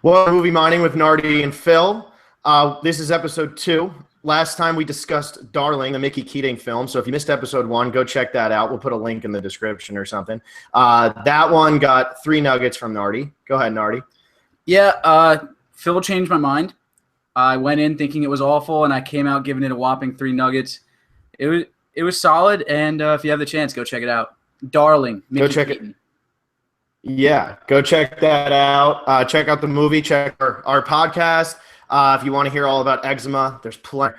Well, movie mining with Nardi and Phil. This is episode 2. Last time we discussed Darling, the Mickey Keating film. So if you missed episode 1, go check that out. We'll put a link in the description or something. That one got 3 nuggets from Nardi. Go ahead, Nardi. Yeah, Phil changed my mind. I went in thinking it was awful, and I came out giving it a whopping 3 nuggets. It was solid, and if you have the chance, go check it out. Darling, Mickey Go check Keating. it. Yeah, go check that out. Check out the movie. Check our podcast. If you want to hear all about eczema, there's plenty.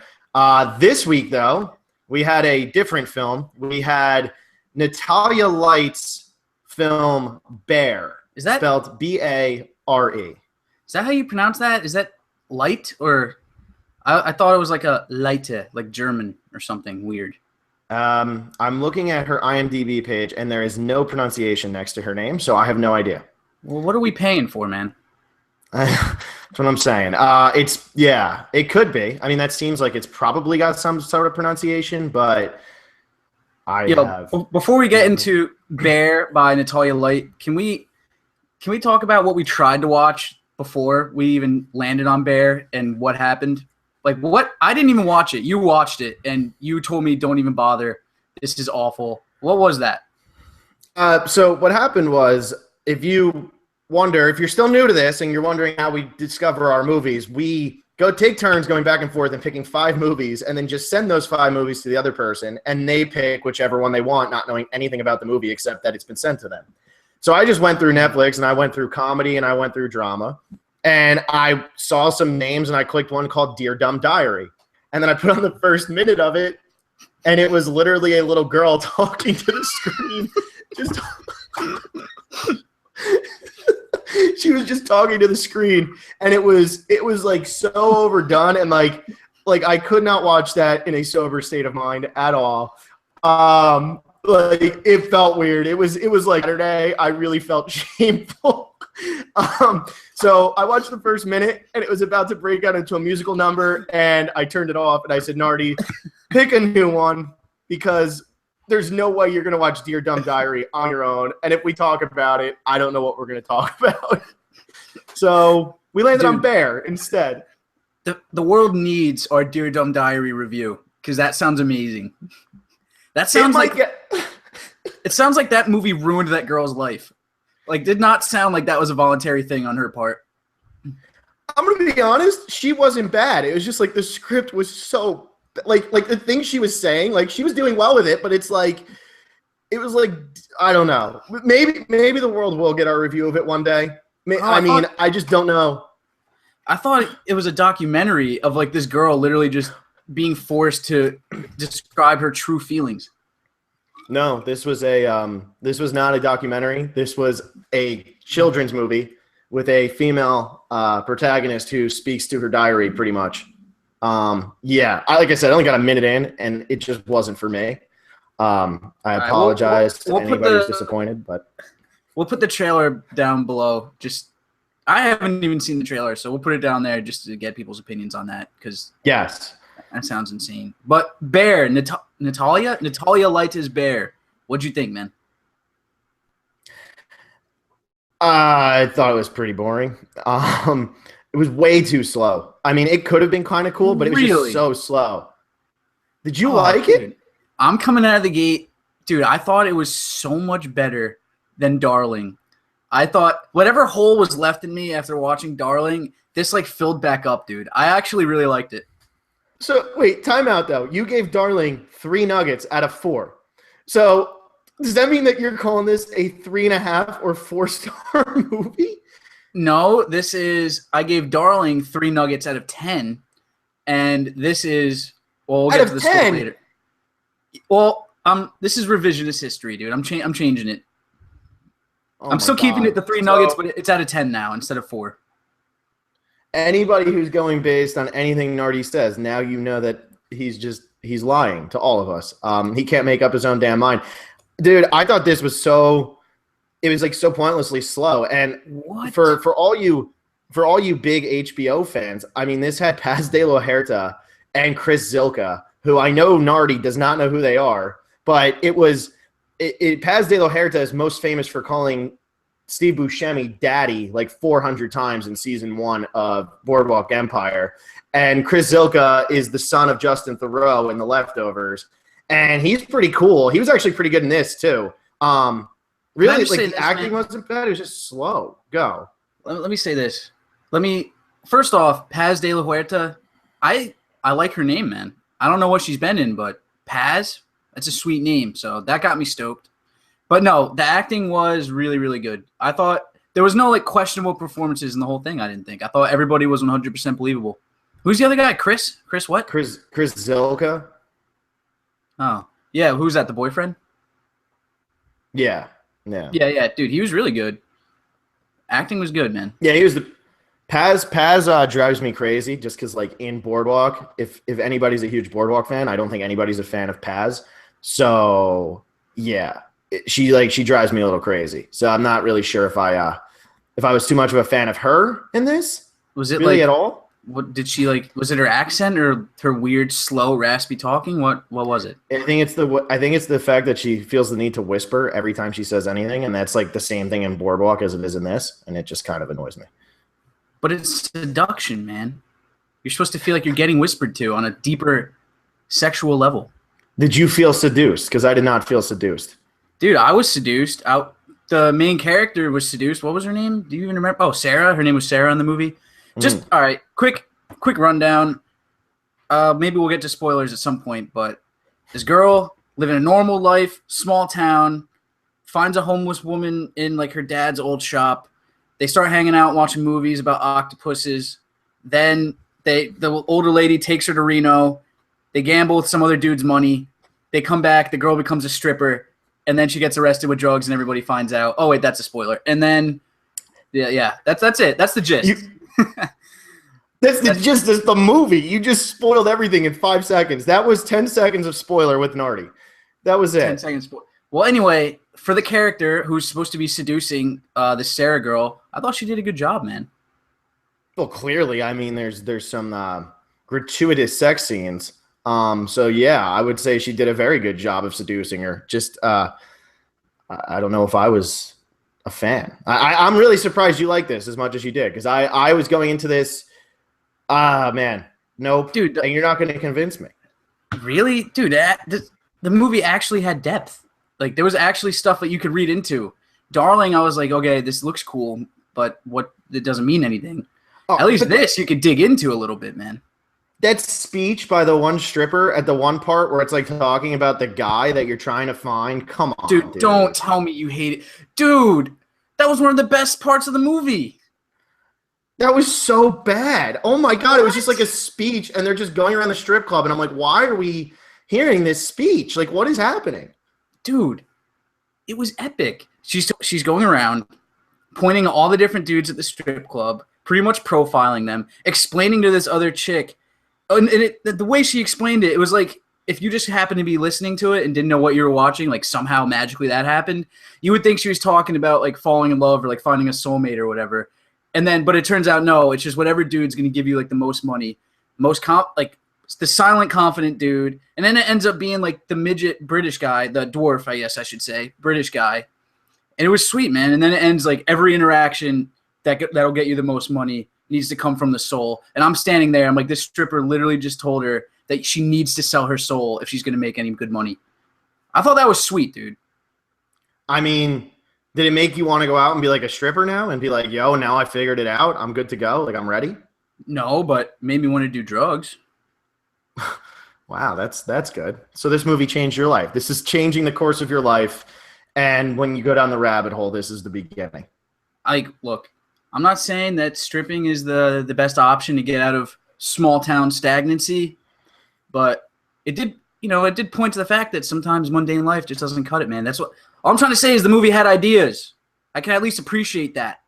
This week, though, we had a different film. We had Natalia Leite's film Bear. Is that spelled B-A-R-E? Is that how you pronounce that? Is that light or I thought it was like a Leite, like German or something weird. I'm looking at her IMDb page, and there is no pronunciation next to her name, so I have no idea. Well, what are we paying for, man? That's what I'm saying. It could be. I mean, that seems like it's probably got some sort of pronunciation, but before we get into Bear by Natalia Leite, can we talk about what we tried to watch before we even landed on Bear and what happened? Like, what? I didn't even watch it. You watched it, and you told me don't even bother. This is awful. What was that? So what happened was, if you're still new to this and you're wondering how we discover our movies, we go take turns going back and forth and picking 5 movies and then just send those 5 movies to the other person, and they pick whichever one they want, not knowing anything about the movie except that it's been sent to them. So I just went through Netflix, and I went through comedy, and I went through drama. And I saw some names, and I clicked one called Dear Dumb Diary. And then I put on the first minute of it, and it was literally a little girl talking to the screen. She was just talking to the screen, and it was like so overdone, and like I could not watch that in a sober state of mind at all. Like, it felt weird. It was like Saturday. I really felt shameful. So I watched the first minute, and it was about to break out into a musical number, and I turned it off, and I said, Nardi, pick a new one, because there's no way you're going to watch Dear Dumb Diary on your own, and if we talk about it, I don't know what we're going to talk about. So we landed on Bear instead. The world needs our Dear Dumb Diary review, because that sounds amazing. That sounds it sounds like that movie ruined that girl's life. Like, did not sound like that was a voluntary thing on her part. I'm going to be honest, she wasn't bad. It was just like the script was so like the things she was saying, like she was doing well with it, but it was like, I don't know. Maybe the world will get our review of it one day. I just don't know. I thought it was a documentary of like this girl literally just being forced to describe her true feelings. No, this was not a documentary. This was a children's movie with a female protagonist who speaks to her diary pretty much. Like I said, I only got a minute in, and it just wasn't for me. I apologize to anybody who's disappointed, but we'll put the trailer down below. I haven't even seen the trailer, so we'll put it down there just to get people's opinions on that, because yes. That sounds insane. But Bear, Natalia Leite's Bear. What'd you think, man? I thought it was pretty boring. It was way too slow. I mean, it could have been kind of cool, but it was just so slow. Did you like it? I'm coming out of the gate. Dude, I thought it was so much better than Darling. I thought whatever hole was left in me after watching Darling, this like filled back up, dude. I actually really liked it. So, wait, time out, though. You gave Darling 3 nuggets out of 4. So, does that mean that you're calling this a 3.5 or 4-star movie? No, I gave Darling 3 nuggets out of 10, and this is, well, we'll get to the score later. Well, this is revisionist history, dude. I'm changing it. I'm still keeping it the 3 nuggets, but it's out of 10 now instead of 4. Anybody who's going based on anything Nardi says, now you know that he's lying to all of us. He can't make up his own damn mind. Dude, I thought this was so pointlessly slow. And for all you big HBO fans, I mean, this had Paz de la Huerta and Chris Zilka, who I know Nardi does not know who they are, but Paz de la Huerta is most famous for calling Steve Buscemi daddy like 400 times in season 1 of Boardwalk Empire. And Chris Zilka is the son of Justin Theroux in The Leftovers. And he's pretty cool. He was actually pretty good in this too. Really, like the acting wasn't bad. It was just slow. Go. Let me say this. First off, Paz de la Huerta, I like her name, man. I don't know what she's been in, but Paz, that's a sweet name. So that got me stoked. But no, the acting was really, really good. I thought there was no like questionable performances in the whole thing. I didn't think. I thought everybody was 100% believable. Who's the other guy? Chris what? Chris Zilka. Oh, yeah. Who's that? The boyfriend? Yeah. Yeah. Dude, he was really good. Acting was good, man. Yeah, he was the Paz drives me crazy just because, like, in Boardwalk, if anybody's a huge Boardwalk fan, I don't think anybody's a fan of Paz. So yeah, she drives me a little crazy. So I'm not really sure if I was too much of a fan of her in this. Was it really like, at all? What did she like? Was it her accent or her weird, slow, raspy talking? What was it? I think it's the fact that she feels the need to whisper every time she says anything, and that's like the same thing in Boardwalk as it is in this, and it just kind of annoys me. But it's seduction, man. You're supposed to feel like you're getting whispered to on a deeper sexual level. Did you feel seduced? Because I did not feel seduced. Dude, I was seduced. The main character was seduced. What was her name? Do you even remember? Oh, Sarah. Her name was Sarah in the movie. Just all right. Quick rundown. Maybe we'll get to spoilers at some point. But this girl living a normal life, small town, finds a homeless woman in like her dad's old shop. They start hanging out, watching movies about octopuses. Then the older lady takes her to Reno. They gamble with some other dude's money. They come back. The girl becomes a stripper. And then she gets arrested with drugs, and everybody finds out. Oh, wait, that's a spoiler. And then, yeah, that's it. That's the gist. That's the gist of the movie. You just spoiled everything in 5 seconds. That was 10 seconds of spoiler with Nardi. That was it. 10 seconds. Well, anyway, for the character who's supposed to be seducing the Sarah girl, I thought she did a good job, man. Well, clearly, I mean, there's some gratuitous sex scenes. So yeah, I would say she did a very good job of seducing her. Just, I don't know if I was a fan. I'm really surprised you like this as much as you did. Cause I was going into this, man, nope. Dude, and you're not going to convince me. Really? Dude, the movie actually had depth. Like there was actually stuff that you could read into. Darling, I was like, okay, this looks cool, but it doesn't mean anything. Oh, at least this you could dig into a little bit, man. That speech by the one stripper at the one part where it's like talking about the guy that you're trying to find. Come on, dude. Don't tell me you hate it. Dude, that was one of the best parts of the movie. That was so bad. Oh my God. It was just like a speech and they're just going around the strip club. And I'm like, why are we hearing this speech? Like, what is happening? Dude, it was epic. She's going around pointing at all the different dudes at the strip club, pretty much profiling them, explaining to this other chick. And the way she explained it, it was like if you just happened to be listening to it and didn't know what you were watching, like somehow magically that happened, you would think she was talking about like falling in love or like finding a soulmate or whatever. And then, but it turns out no, it's just whatever dude's going to give you like the most money, like the silent, confident dude. And then it ends up being like the midget British guy, the dwarf, I guess I should say, British guy. And it was sweet, man. And then it ends like every interaction that'll get you the most money needs to come from the soul. And I'm standing there. I'm like, this stripper literally just told her that she needs to sell her soul if she's going to make any good money. I thought that was sweet, dude. I mean, did it make you want to go out and be like a stripper now and be like, yo, now I figured it out. I'm good to go. Like, I'm ready. No, but made me want to do drugs. Wow, that's good. So this movie changed your life. This is changing the course of your life. And when you go down the rabbit hole, this is the beginning. Look, I'm not saying that stripping is the best option to get out of small town stagnancy, but it did point to the fact that sometimes mundane life just doesn't cut it, man. That's what all I'm trying to say is the movie had ideas. I can at least appreciate that.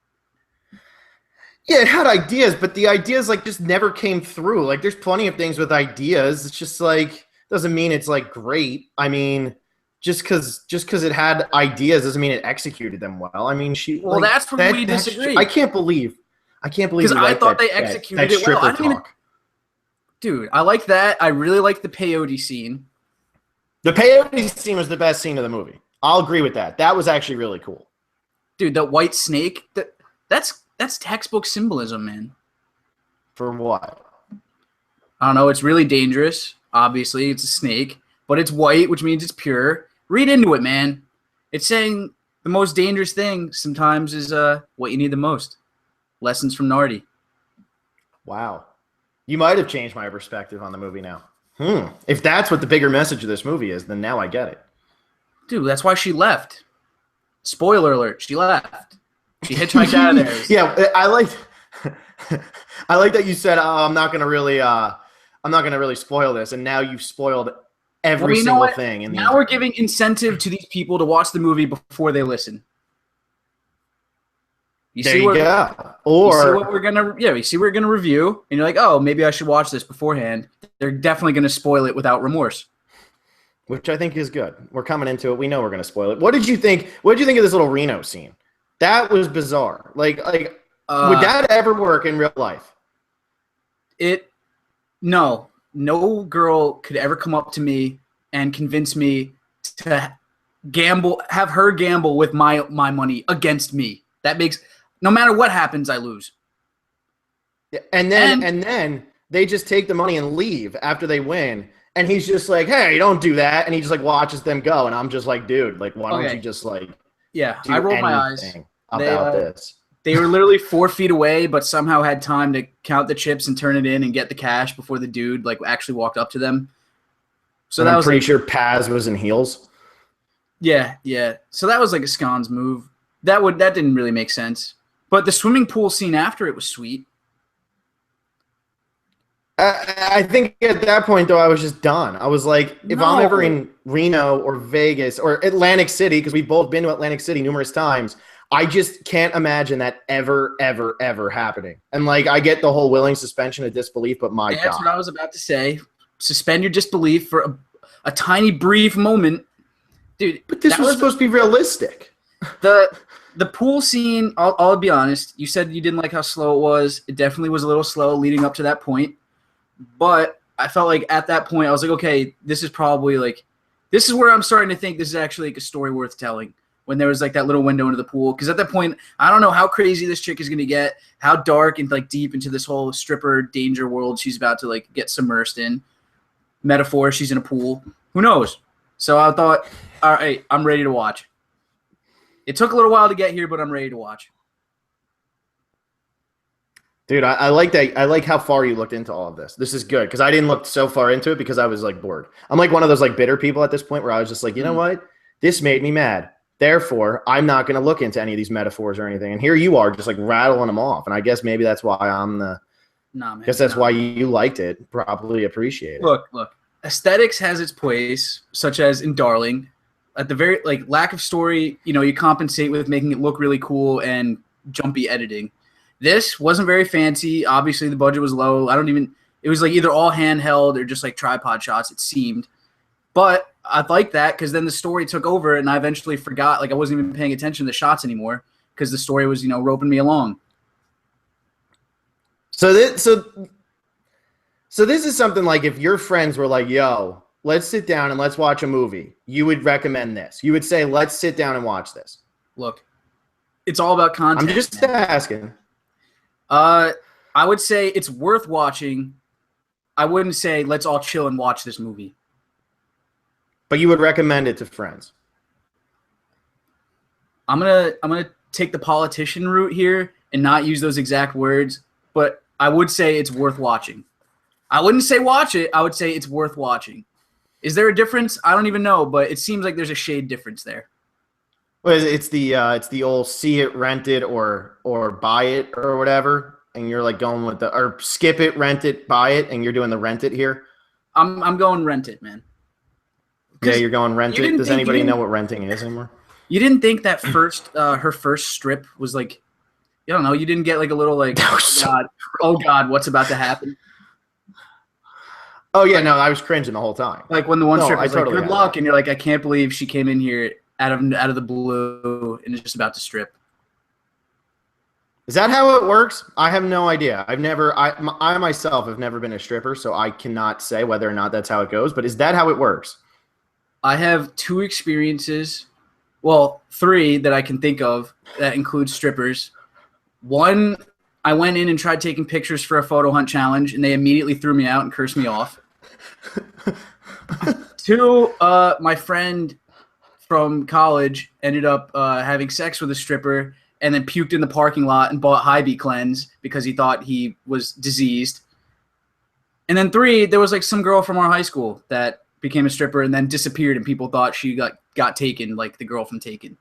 Yeah, it had ideas, but the ideas like just never came through. Like there's plenty of things with ideas. It's just like doesn't mean it's like great. I mean, just because it had ideas doesn't mean it executed them well. I mean, well, like, that's where we disagree. I can't believe because I thought they executed it well. Dude, I like that. I really like the peyote scene. The peyote scene was the best scene of the movie. I'll agree with that. That was actually really cool. Dude, that white snake, that's textbook symbolism, man. For what? I don't know. It's really dangerous. Obviously, it's a snake, but it's white, which means it's pure. Read into it, man. It's saying the most dangerous thing sometimes is what you need the most. Lessons from Nardi. Wow. You might have changed my perspective on the movie now. If that's what the bigger message of this movie is, then now I get it. Dude, that's why she left. Spoiler alert, she left. She hitchhiked out of there. Yeah, I like that you said, I'm not gonna really spoil this, and now you've spoiled every single thing. Now we're giving incentive to these people to watch the movie before they listen. You see what we're gonna review, and you're like, oh, maybe I should watch this beforehand. They're definitely gonna spoil it without remorse. Which I think is good. We're coming into it. We know we're gonna spoil it. What did you think? What did you think of this little Reno scene? That was bizarre. Like, would that ever work in real life? No girl could ever come up to me and convince me to have her gamble with my money against me. That makes, no matter what happens, I lose. Yeah, and then they just take the money and leave after they win. And he's just like, hey, don't do that. And he just like watches them go. And I'm just like, dude, like, why don't you just like, I rolled my eyes about this. They were literally 4 feet away, but somehow had time to count the chips and turn it in and get the cash before the dude like actually walked up to them. So and I'm pretty sure Paz was in heels. Yeah. So that was like a scones move. That didn't really make sense. But the swimming pool scene after it was sweet. I think at that point, though, I was just done. I was like, if I'm ever in Reno or Vegas or Atlantic City, because we've both been to Atlantic City numerous times, I just can't imagine that ever happening. And, like, I get the whole willing suspension of disbelief, but my God. That's what I was about to say. Suspend your disbelief for a tiny, brief moment. Dude, but this was supposed to be realistic. The pool scene, I'll be honest, you said you didn't like how slow it was. It definitely was a little slow leading up to that point. But I felt like at that point, I was like, okay, this is probably like, this is where I'm starting to think this is actually like a story worth telling. When there was like that little window into the pool. Because at that point, I don't know how crazy this chick is going to get, how dark and like deep into this whole stripper danger world she's about to like get submersed in. Metaphor, she's in a pool. Who knows? So I thought, all right, I'm ready to watch. It took a little while to get here, but I'm ready to watch. Dude, I like that. I like how far you looked into all of this. This is good because I didn't look so far into it because I was like bored. I'm like one of those like bitter people at this point where I was just like, you know what? This made me mad. Therefore, I'm not going to look into any of these metaphors or anything. And here you are just like rattling them off. And I guess maybe that's why I'm the Nah, man. I guess that's why you liked it. Probably appreciate it. Look. Aesthetics has its place, such as in Darling. At the very lack of story, you compensate with making it look really cool and jumpy editing. This wasn't very fancy. Obviously, the budget was low. It was like either all handheld or just like tripod shots, it seemed. But I liked that because then the story took over and I eventually forgot. Like I wasn't even paying attention to the shots anymore because the story was, roping me along. So this is something like if your friends were like, yo, let's sit down and let's watch a movie, you would recommend this. You would say, let's sit down and watch this. Look, it's all about content. I'm just asking. I would say it's worth watching. I wouldn't say let's all chill and watch this movie. But you would recommend it to friends. I'm gonna take the politician route here and not use those exact words, but I would say it's worth watching. I wouldn't say watch it. I would say it's worth watching. Is there a difference? I don't even know, but it seems like there's a shade difference there. Well, it's the old see it, rent it, or buy it or whatever, and you're like going with or skip it, rent it, buy it, and you're doing the rent it here. I'm going rent it, man. Yeah, you're going rent it. Does anybody know what renting is anymore? You didn't think that her first strip was like, I don't know. You didn't get like a little like, oh God, what's about to happen? Oh yeah, no, I was cringing the whole time. Like when the one strip was totally like, good luck, and you're like, I can't believe she came in here out of the blue and is just about to strip. Is that how it works? I have no idea. I myself have never been a stripper, so I cannot say whether or not that's how it goes. But is that how it works? I have 2 experiences Well, 3 that I can think of that includes strippers. 1, I went in and tried taking pictures for a photo hunt challenge, and they immediately threw me out and cursed me off. 2, my friend from college ended up having sex with a stripper and then puked in the parking lot and bought Hy-Vee cleanse because he thought he was diseased. And then 3, there was like some girl from our high school that became a stripper and then disappeared, and people thought she got taken, like the girl from Taken.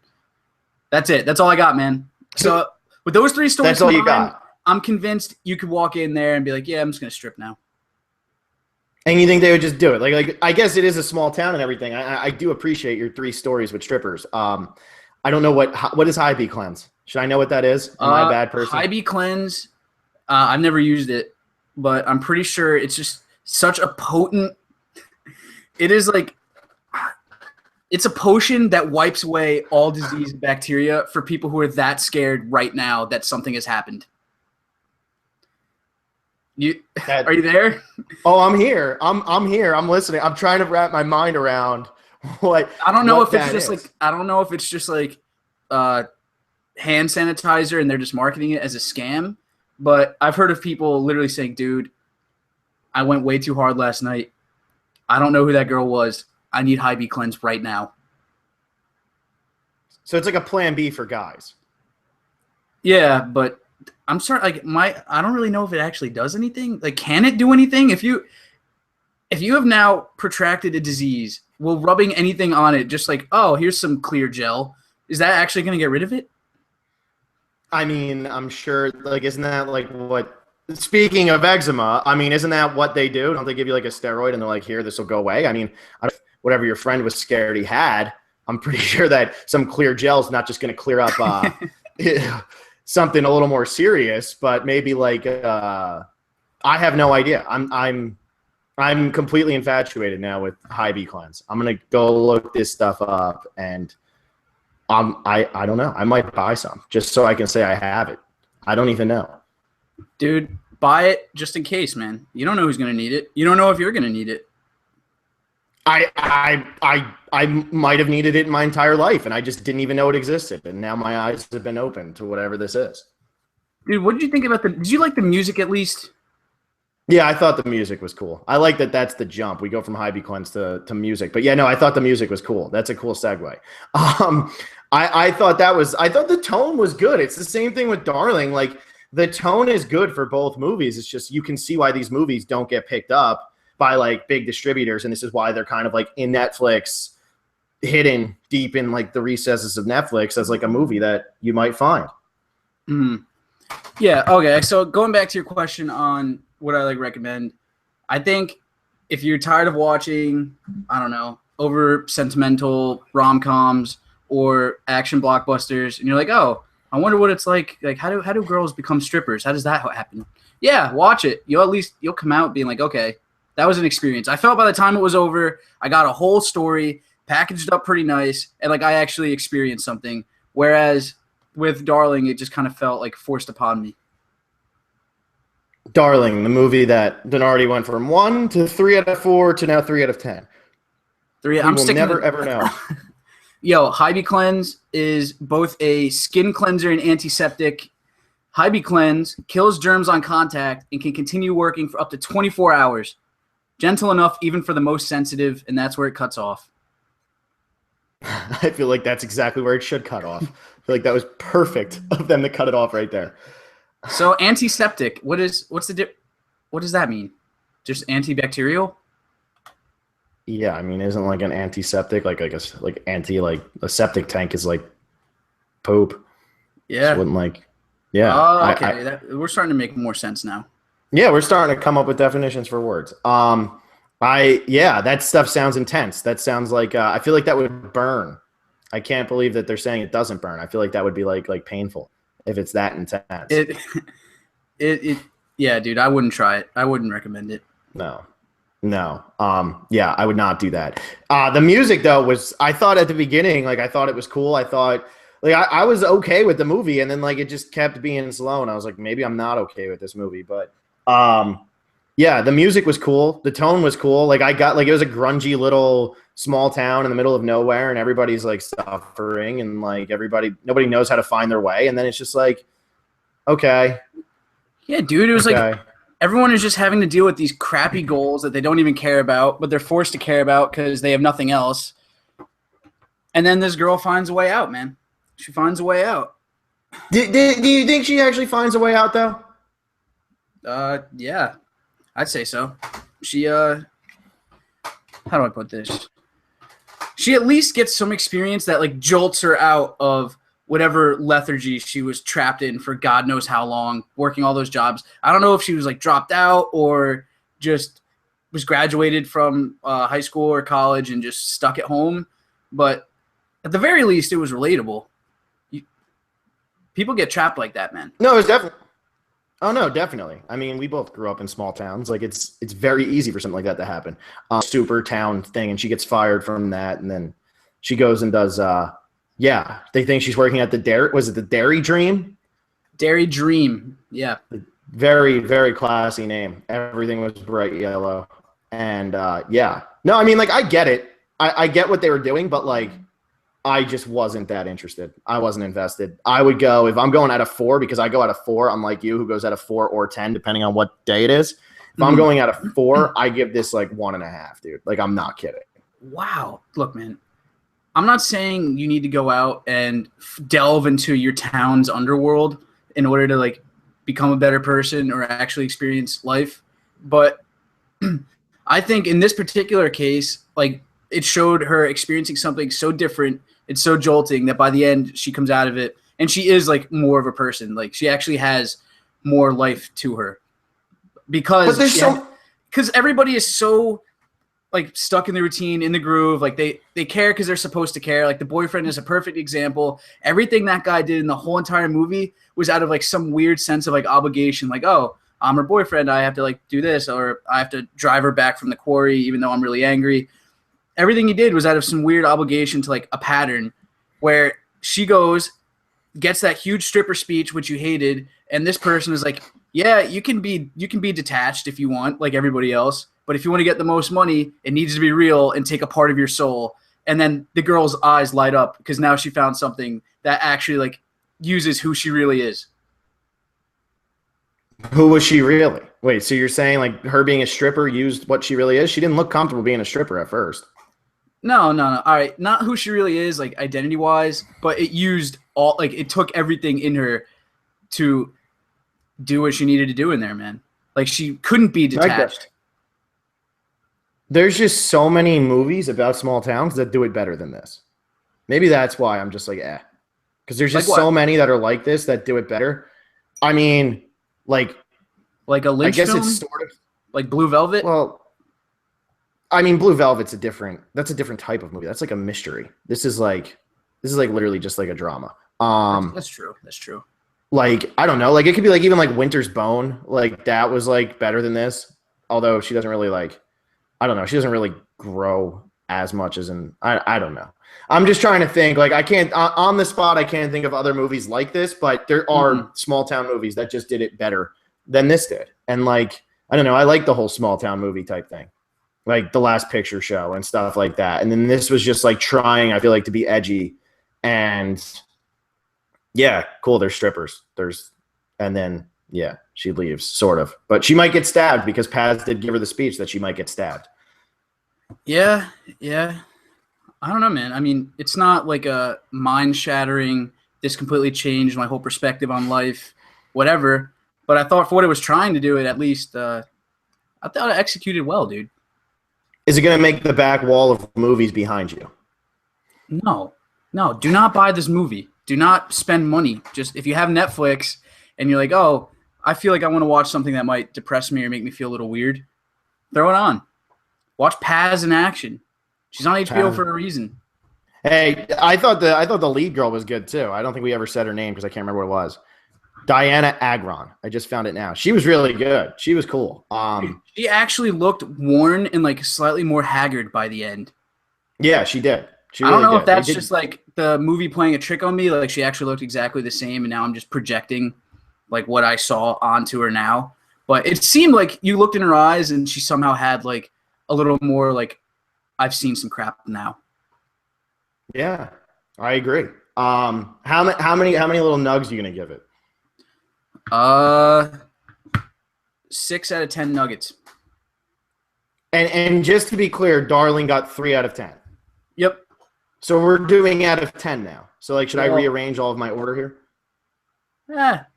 That's it. That's all I got, man. So with those 3 stories, that's all you got. I'm convinced you could walk in there and be like, yeah, I'm just gonna strip now. And you think they would just do it? Like I guess it is a small town and everything. I do appreciate your 3 stories with strippers. I don't know what is Hy-Vee cleanse. Should I know what that is? Am I a bad person? Hy-Vee cleanse. I've never used it, but I'm pretty sure it's just such a potent. It is like it's a potion that wipes away all disease and bacteria for people who are that scared right now that something has happened. Are you there? Oh, I'm here. I'm here. I'm listening. I'm trying to wrap my mind around what. I don't know if it's just like hand sanitizer and they're just marketing it as a scam, but I've heard of people literally saying, "Dude, I went way too hard last night. I don't know who that girl was. I need Hy-Vee cleanse right now." So it's like a plan B for guys. Yeah, but I'm sorry, I don't really know if it actually does anything. Like, can it do anything? If you have now protracted a disease, will rubbing anything on it, just like, oh, here's some clear gel, is that actually going to get rid of it? I mean, I'm sure, like, isn't that like what, speaking of eczema, I mean, isn't that what they do? Don't they give you like a steroid and they're like, here, this will go away? I mean, whatever your friend was scared he had, I'm pretty sure that some clear gel is not just going to clear up something a little more serious, but maybe like I have no idea. I'm completely infatuated now with Hy-Vee cleanse. I'm gonna go look this stuff up, and I don't know. I might buy some just so I can say I have it. I don't even know. Dude, buy it just in case, man. You don't know who's gonna need it. You don't know if you're gonna need it. I might have needed it in my entire life, and I just didn't even know it existed. And now my eyes have been opened to whatever this is. Dude, what did you think about did you like the music at least? Yeah, I thought the music was cool. I like that that's the jump. We go from Hy-Vee cleanse to music. But yeah, no, I thought the music was cool. That's a cool segue. I thought the tone was good. It's the same thing with Darling. Like, the tone is good for both movies. It's just you can see why these movies don't get picked up by like big distributors, and this is why they're kind of like in Netflix, hidden deep in like the recesses of Netflix as like a movie that you might find. Yeah, okay. So going back to your question on what I like recommend, I think if you're tired of watching, I don't know, over sentimental rom-coms or action blockbusters, and you're like, oh, I wonder what it's like how do girls become strippers? How does that happen? Yeah, watch it. You'll come out being like, okay, that was an experience. I felt by the time it was over, I got a whole story packaged up pretty nice, and like I actually experienced something. Whereas with Darling, it just kind of felt like forced upon me. Darling, the movie that Nardi went from 1 to 3 out of 4 to now 3 out of 10. I'm sticking. Never ever know. Yo, Hy-Vee cleanse is both a skin cleanser and antiseptic. Hy-Vee cleanse kills germs on contact and can continue working for up to 24 hours. Gentle enough even for the most sensitive, and that's where it cuts off. I feel like that's exactly where it should cut off. I feel like that was perfect of them to cut it off right there. So antiseptic, what does that mean? Just antibacterial? Yeah, I mean, isn't like an antiseptic like a septic tank is like poop? Yeah. So wouldn't like, yeah. Oh, okay. We're starting to make more sense now. Yeah, we're starting to come up with definitions for words. That stuff sounds intense. That sounds like I feel like that would burn. I can't believe that they're saying it doesn't burn. I feel like that would be like painful if it's that intense. Yeah, dude, I wouldn't try it. I wouldn't recommend it. No. Yeah, I would not do that. The music though I thought at the beginning, like I thought it was cool. I thought like I was okay with the movie, and then like it just kept being slow, and I was like, maybe I'm not okay with this movie, but Yeah, the music was cool. The tone was cool. Like I got like it was a grungy little small town in the middle of nowhere, and everybody's like suffering, and like nobody knows how to find their way, and then it's just like, okay, Yeah, dude, it was like okay. everyone is just having to deal with these crappy goals that they don't even care about, but they're forced to care about because they have nothing else. And then this girl finds a way out, man. She finds a way out. Do you think she actually finds a way out though? Yeah, I'd say so. She how do I put this? She at least gets some experience that like jolts her out of whatever lethargy she was trapped in for God knows how long, working all those jobs. I don't know if she was like dropped out or just was graduated from high school or college and just stuck at home. But at the very least, it was relatable. People get trapped like that, man. No, it's definitely. Oh no, definitely. I mean, we both grew up in small towns. Like it's very easy for something like that to happen. Super town thing, and she gets fired from that, and then she goes and does. Yeah, they think she's working at the dairy. Was it the Dairy Dream? Dairy Dream. Yeah. Very, very classy name. Everything was bright yellow, and yeah. No, I mean, like I get it. I get what they were doing, but like. I just wasn't that interested. I wasn't invested. I would go if I'm going out of 4 because I go out of 4. I'm like you who goes out of 4 or 10 depending on what day it is. If I'm going out of 4, I give this like 1.5, dude. Like I'm not kidding. Wow. Look, man. I'm not saying you need to go out and delve into your town's underworld in order to like become a better person or actually experience life, but I think in this particular case, like it showed her experiencing something so different. It's so jolting that by the end she comes out of it and she is like more of a person. Like she actually has more life to her because everybody is so like stuck in the routine, in the groove. Like they care because they're supposed to care. Like the boyfriend is a perfect example. Everything that guy did in the whole entire movie was out of like some weird sense of like obligation. Like, oh, I'm her boyfriend. I have to like do this, or I have to drive her back from the quarry, even though I'm really angry. Everything he did was out of some weird obligation to like a pattern where she goes, gets that huge stripper speech, which you hated. And this person is like, yeah, you can be detached if you want, like everybody else. But if you want to get the most money, it needs to be real and take a part of your soul. And then the girl's eyes light up because now she found something that actually like uses who she really is. Who was she really? Wait, so you're saying like her being a stripper used what she really is? She didn't look comfortable being a stripper at first. No. All right, not who she really is, like identity-wise, but it used all, like it took everything in her to do what she needed to do in there, man. Like she couldn't be detached. There's just so many movies about small towns that do it better than this. Maybe that's why I'm just like, because there's just so many that are like this that do it better. I mean, like a Lynch film? It's sort of like Blue Velvet. Well, I mean, Blue Velvet's a different type of movie. That's like a mystery. This is like literally just like a drama. That's true. That's true. Like, I don't know. Like it could be like even like Winter's Bone. Like that was like better than this. Although she doesn't really like, I don't know. She doesn't really grow as much as in, I don't know. I'm just trying to think. Like I can't on the spot. I can't think of other movies like this. But there are small town movies that just did it better than this did. And like, I don't know. I like the whole small town movie type thing. Like The Last Picture Show and stuff like that. And then this was just like trying, I feel like, to be edgy. And yeah, cool. There's strippers. And then, yeah, she leaves, sort of. But she might get stabbed because Paz did give her the speech that she might get stabbed. Yeah. I don't know, man. I mean, it's not like a mind-shattering, this completely changed my whole perspective on life, whatever. But I thought for what it was trying to do, it at least, I thought it executed well, dude. Is it going to make the back wall of movies behind you? No. Do not buy this movie. Do not spend money. Just if you have Netflix and you're like, oh, I feel like I want to watch something that might depress me or make me feel a little weird, throw it on. Watch Paz in action. She's on HBO for a reason. Hey, I thought the lead girl was good too. I don't think we ever said her name because I can't remember what it was. Diana Agron. I just found it now. She was really good. She was cool. She actually looked worn and like slightly more haggard by the end. Yeah, she did. I don't know if that's just like the movie playing a trick on me. Like she actually looked exactly the same, and now I'm just projecting like what I saw onto her now. But it seemed like you looked in her eyes and she somehow had like a little more like, I've seen some crap now. Yeah, I agree. How many little nugs are you gonna give it? 6 out of 10 nuggets. And just to be clear, Darling got 3 out of 10. Yep. So we're doing out of 10 now. So like, should I rearrange all of my order here?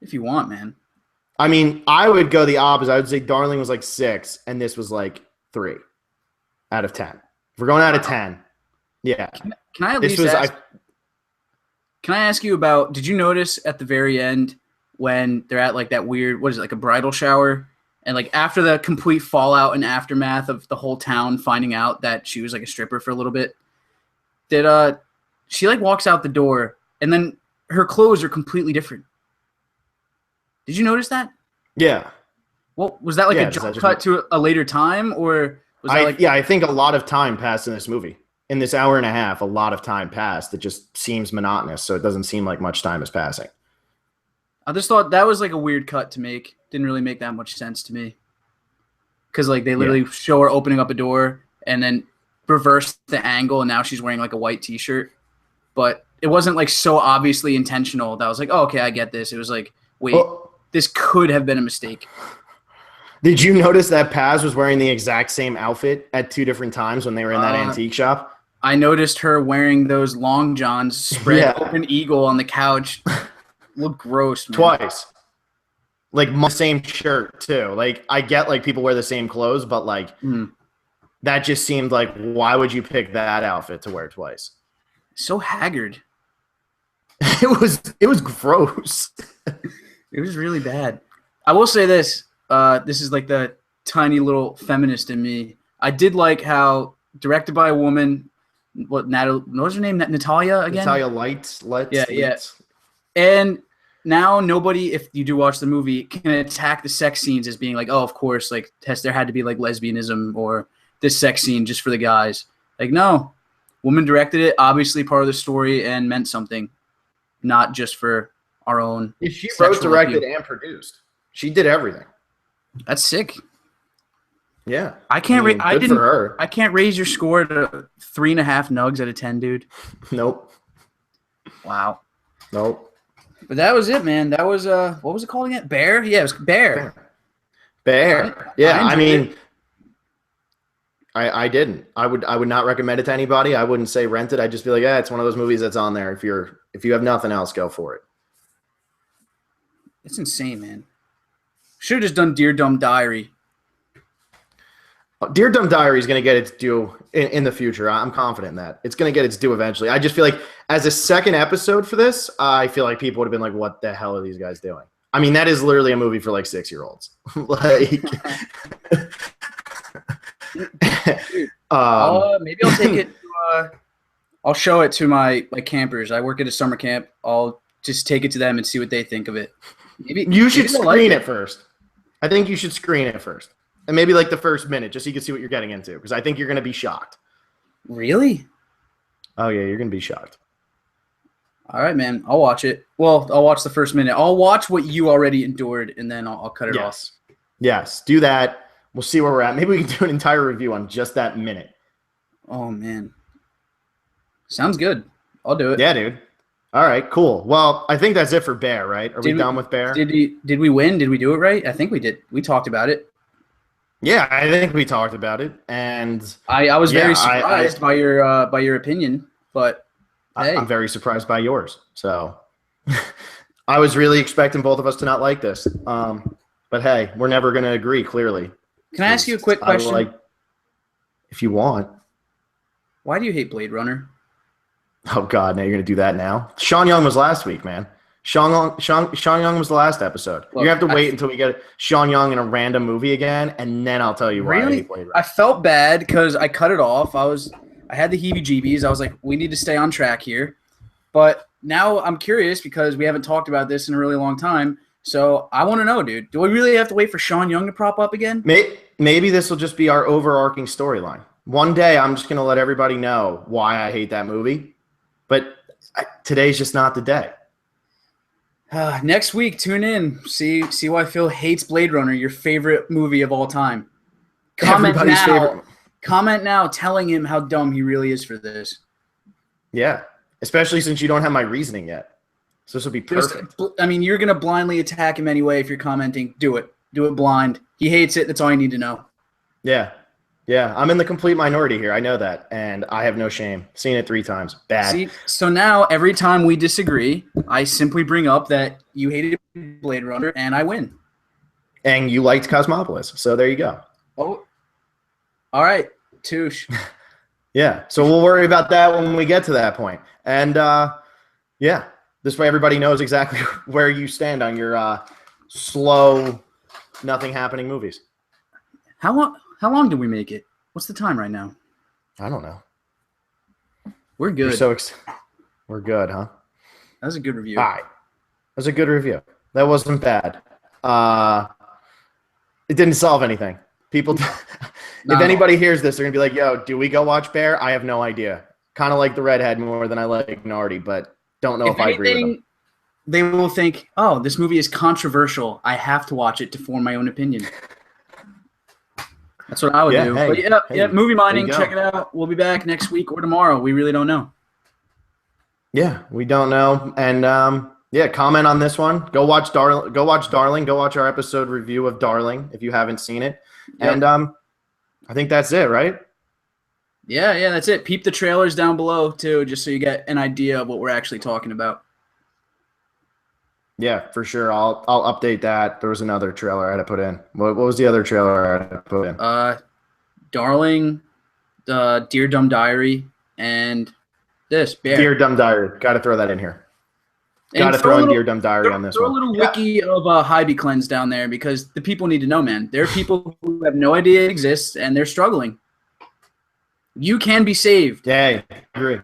If you want, man. I mean, I would go the opposite. I would say Darling was like 6, and this was like 3 out of 10. If we're going out of 10, yeah. Can I at least ask? Can I ask you about? Did you notice at the very end when they're at like that weird, what is it, like a bridal shower, and like after the complete fallout and aftermath of the whole town finding out that she was like a stripper for a little bit, that she like walks out the door and then her clothes are completely different. Did you notice that? Yeah. Well, was that like a jump cut to a later time, or was that like? Yeah, I think a lot of time passed in this movie. In this hour and a half, a lot of time passed. It just seems monotonous, so it doesn't seem like much time is passing. I just thought that was like a weird cut to make. Didn't really make that much sense to me. Because like they literally show her opening up a door and then reverse the angle, and now she's wearing like a white T-shirt. But it wasn't like so obviously intentional that I was like, oh, okay, I get this. It was like, wait, this could have been a mistake. Did you notice that Paz was wearing the exact same outfit at 2 different times when they were in that antique shop? I noticed her wearing those long johns, spread open eagle on the couch. Look gross, man. Twice. Like, same shirt, too. Like, I get, like, people wear the same clothes, but, like, that just seemed like, why would you pick that outfit to wear twice? So haggard. It was gross. It was really bad. I will say this. This is like the tiny little feminist in me. I did like how directed by a woman. What was her name? Natalia again? Natalia Leite. Yeah. And now nobody, if you do watch the movie, can attack the sex scenes as being like, oh, of course, like there had to be like lesbianism or this sex scene just for the guys. Like, no. Woman directed it, obviously part of the story and meant something, not just for our own. She wrote, directed, and produced. She did everything. That's sick. Yeah, I can't. Good for her. I can't raise your score to 3.5 nugs out of 10, dude. Nope. Wow. Nope. But that was it, man. That was what was it called again? Bear? Yeah, it was Bear. Bear. Yeah, I mean, I didn't. I would not recommend it to anybody. I wouldn't say rent it. I'd just be like, it's one of those movies that's on there. If you have nothing else, go for it. It's insane, man. Should have just done Dear Dumb Diary. Dear Dumb Diary is going to get its due in the future. I'm confident in that. It's going to get its due eventually. I just feel like as a second episode for this, I feel like people would have been like, what the hell are these guys doing? I mean, that is literally a movie for like 6-year-olds. Like, maybe I'll take it to, I'll show it to my campers. I work at a summer camp. I'll just take it to them and see what they think of it. You should screen it first. I think you should screen it first. And maybe like the first minute, just so you can see what you're getting into. Because I think you're going to be shocked. Really? Oh, yeah, you're going to be shocked. All right, man. I'll watch it. Well, I'll watch the first minute. I'll watch what you already endured, and then I'll cut it off. Yes, do that. We'll see where we're at. Maybe we can do an entire review on just that minute. Oh, man. Sounds good. I'll do it. Yeah, dude. All right, cool. Well, I think that's it for Bear, right? Are we done with Bear? Did we win? Did we do it right? I think we did. We talked about it. Yeah, I think we talked about it, and I was very surprised by your opinion, but hey. I'm very surprised by yours. So I was really expecting both of us to not like this, but hey, we're never going to agree. Clearly, can I ask you a quick question? If you want. Why do you hate Blade Runner? Oh God, now you're going to do that now. Sean Young was last week, man. Sean Young was the last episode. Look, you have to wait until we get Sean Young in a random movie again, and then I'll tell you why. Really? I felt bad because I cut it off. I had the heebie-jeebies. I was like, we need to stay on track here. But now I'm curious because we haven't talked about this in a really long time. So I want to know, dude. Do we really have to wait for Sean Young to prop up again? Maybe this will just be our overarching storyline. One day I'm just going to let everybody know why I hate that movie. But today's just not the day. Next week, tune in. See why Phil hates Blade Runner, your favorite movie of all time. Everybody's favorite. Comment now telling him how dumb he really is for this. Yeah, especially since you don't have my reasoning yet. So this will be perfect. You're going to blindly attack him anyway if you're commenting. Do it. Do it blind. He hates it. That's all you need to know. Yeah. Yeah, I'm in the complete minority here. I know that, and I have no shame. Seen it 3 times. Bad. See, so now every time we disagree, I simply bring up that you hated Blade Runner, and I win. And you liked Cosmopolis, so there you go. Oh, all right, touche. Yeah, so we'll worry about that when we get to that point. And, yeah, this way everybody knows exactly where you stand on your slow, nothing-happening movies. How long did we make it? What's the time right now? I don't know. We're good. We're good, huh? That was a good review. All right. That was a good review. That wasn't bad. It didn't solve anything. People, if anybody hears this, they're going to be like, yo, do we go watch Bear? I have no idea. Kind of like the redhead more than I like Nardi, but don't know if I agree with them. They will think, oh, this movie is controversial. I have to watch it to form my own opinion. That's what I would do. Hey, but movie mining, check it out. We'll be back next week or tomorrow. We really don't know. Yeah, we don't know. And comment on this one. Go watch Darling. Go watch our episode review of Darling if you haven't seen it. Yep. And I think that's it, right? Yeah, that's it. Peep the trailers down below too, just so you get an idea of what we're actually talking about. Yeah, for sure. I'll update that. There was another trailer I had to put in. What was the other trailer I had to put in? Darling, Dear Dumb Diary, and this Bear. Dear Dumb Diary. Got to throw that in here. Got to throw in Dear Dumb Diary on this one. Throw a little wiki of Hybie Cleanse down there because the people need to know, man. There are people who have no idea it exists and they're struggling. You can be saved. Yeah, I agree.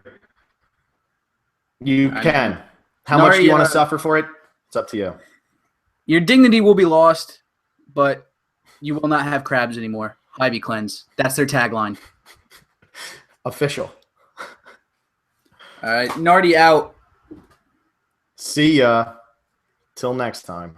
You can. How much do you want to suffer for it? It's up to you. Your dignity will be lost, but you will not have crabs anymore. Hybie Cleanse. That's their tagline. Official. All right, Nardi out. See ya. Till next time.